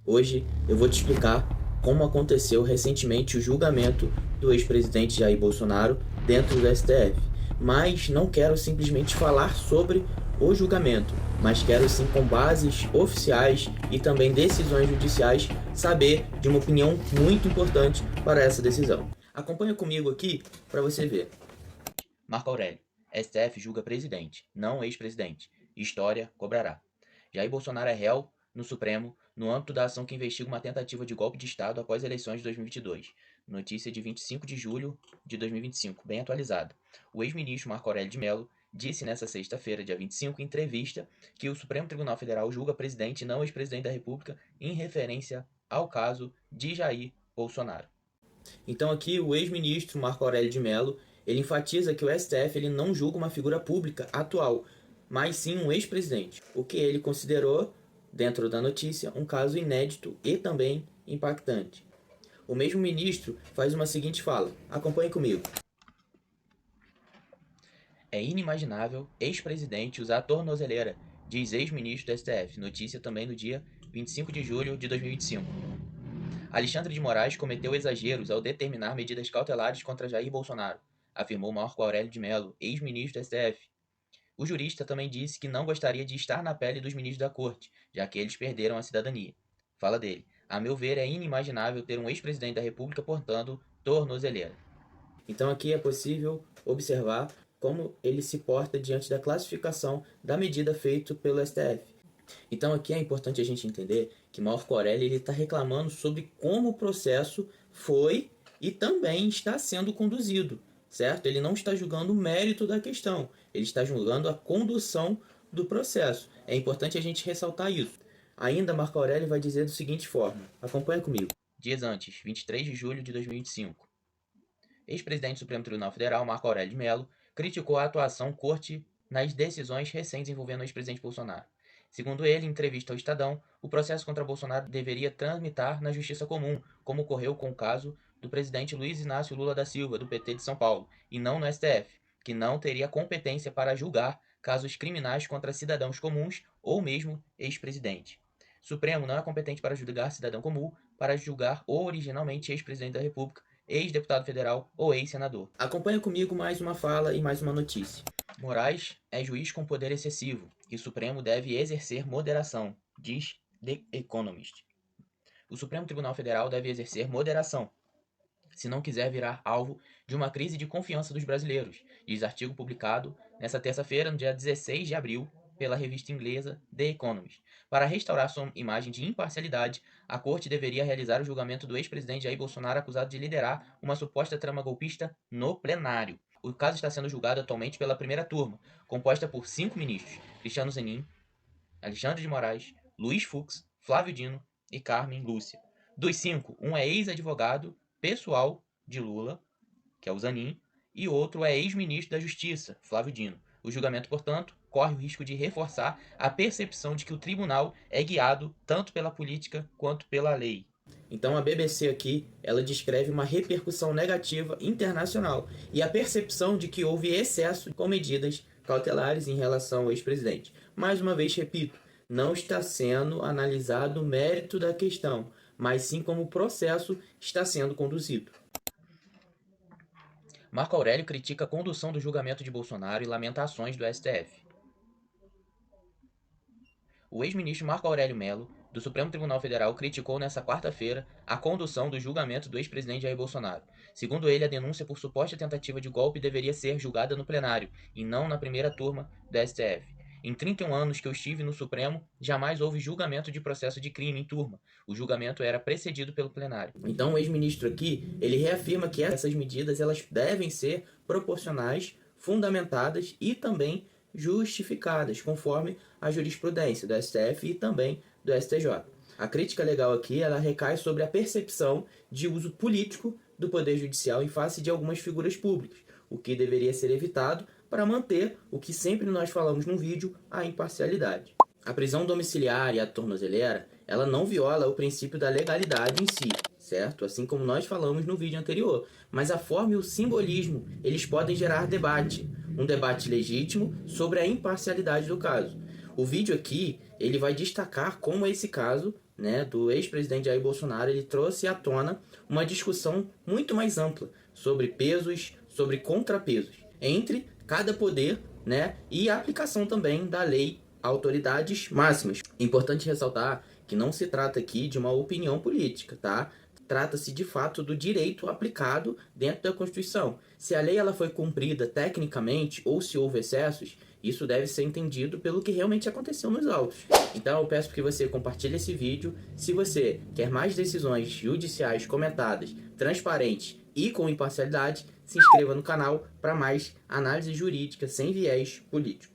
Hoje eu vou te explicar como aconteceu recentemente o julgamento do ex-presidente Jair Bolsonaro dentro do STF. Mas não quero simplesmente falar sobre o julgamento, mas quero sim, com bases oficiais e também decisões judiciais, saber de uma opinião muito importante para essa decisão. Acompanha comigo aqui para você ver. Marco Aurélio. STF julga presidente, não ex-presidente. História cobrará. Jair Bolsonaro é réu no Supremo no âmbito da ação que investiga uma tentativa de golpe de Estado após as eleições de 2022. Notícia de 25 de julho de 2025, bem atualizada. O ex-ministro Marco Aurélio de Mello disse nesta sexta-feira, dia 25, em entrevista, que o Supremo Tribunal Federal julga presidente e não ex-presidente da República em referência ao caso de Jair Bolsonaro. Então aqui o ex-ministro Marco Aurélio de Mello, ele enfatiza que o STF ele não julga uma figura pública atual, mas sim um ex-presidente, o que ele considerou, dentro da notícia, um caso inédito e também impactante. O mesmo ministro faz uma seguinte fala, acompanhe comigo. É inimaginável ex-presidente usar tornozeleira, diz ex-ministro do STF, notícia também no dia 25 de julho de 2025. Alexandre de Moraes cometeu exageros ao determinar medidas cautelares contra Jair Bolsonaro, afirmou Marco Aurélio de Mello, ex-ministro do STF. O jurista também disse que não gostaria de estar na pele dos ministros da corte, já que eles perderam a cidadania. Fala dele. A meu ver, é inimaginável ter um ex-presidente da República portando tornozeleira. Então aqui é possível observar como ele se porta diante da classificação da medida feita pelo STF. Então aqui é importante a gente entender que Marco Aurélio está reclamando sobre como o processo foi e também está sendo conduzido, certo? Ele não está julgando o mérito da questão, ele está julgando a condução do processo. É importante a gente ressaltar isso. Ainda Marco Aurélio vai dizer da seguinte forma, acompanha comigo. Dias antes, 23 de julho de 2025. Ex-presidente do Supremo Tribunal Federal, Marco Aurélio de Mello, criticou a atuação corte nas decisões recentes envolvendo o ex-presidente Bolsonaro. Segundo ele, em entrevista ao Estadão, o processo contra Bolsonaro deveria tramitar na Justiça Comum, como ocorreu com o caso do presidente Luiz Inácio Lula da Silva, do PT de São Paulo, e não no STF, que não teria competência para julgar casos criminais contra cidadãos comuns ou mesmo ex-presidente. Supremo não é competente para julgar cidadão comum, para julgar originalmente ex-presidente da República, ex-deputado federal ou ex-senador. Acompanha comigo mais uma fala e mais uma notícia. Moraes é juiz com poder excessivo e o Supremo deve exercer moderação, diz The Economist. O Supremo Tribunal Federal deve exercer moderação, se não quiser virar alvo de uma crise de confiança dos brasileiros, diz artigo publicado nesta terça-feira, no dia 16 de abril, pela revista inglesa The Economist. Para restaurar sua imagem de imparcialidade, a corte deveria realizar o julgamento do ex-presidente Jair Bolsonaro acusado de liderar uma suposta trama golpista no plenário. O caso está sendo julgado atualmente pela primeira turma, composta por 5 ministros: Cristiano Zanin, Alexandre de Moraes, Luiz Fux, Flávio Dino e Carmen Lúcia. Dos 5, um é ex-advogado pessoal de Lula, que é o Zanin, e outro é ex-ministro da Justiça, Flávio Dino. O julgamento, portanto, corre o risco de reforçar a percepção de que o tribunal é guiado tanto pela política quanto pela lei. Então a BBC aqui, ela descreve uma repercussão negativa internacional e a percepção de que houve excesso com medidas cautelares em relação ao ex-presidente. Mais uma vez, repito, não está sendo analisado o mérito da questão, mas sim como o processo está sendo conduzido. Marco Aurélio critica a condução do julgamento de Bolsonaro e lamentações do STF. O ex-ministro Marco Aurélio Mello, do Supremo Tribunal Federal, criticou nesta quarta-feira a condução do julgamento do ex-presidente Jair Bolsonaro. Segundo ele, a denúncia por suposta tentativa de golpe deveria ser julgada no plenário, e não na primeira turma do STF. Em 31 anos que eu estive no Supremo, jamais houve julgamento de processo de crime em turma. O julgamento era precedido pelo plenário. Então o ex-ministro aqui, ele reafirma que essas medidas elas devem ser proporcionais, fundamentadas e também justificadas, conforme a jurisprudência do STF e também do STJ. A crítica legal aqui ela recai sobre a percepção de uso político do Poder Judicial em face de algumas figuras públicas, o que deveria ser evitado para manter o que sempre nós falamos no vídeo, a imparcialidade. A prisão domiciliar e a tornozeleira, ela não viola o princípio da legalidade em si, certo? Assim como nós falamos no vídeo anterior. Mas a forma e o simbolismo, eles podem gerar debate. Um debate legítimo sobre a imparcialidade do caso. O vídeo aqui, ele vai destacar como esse caso né, do ex-presidente Jair Bolsonaro, ele trouxe à tona uma discussão muito mais ampla sobre pesos, sobre contrapesos entre cada poder, né, e a aplicação também da lei a autoridades máximas. Importante ressaltar que não se trata aqui de uma opinião política, tá? Trata-se de fato do direito aplicado dentro da Constituição. Se a lei ela foi cumprida tecnicamente ou se houve excessos, isso deve ser entendido pelo que realmente aconteceu nos autos. Então eu peço que você compartilhe esse vídeo. Se você quer mais decisões judiciais comentadas, transparentes e com imparcialidade, se inscreva no canal para mais análise jurídica sem viés político.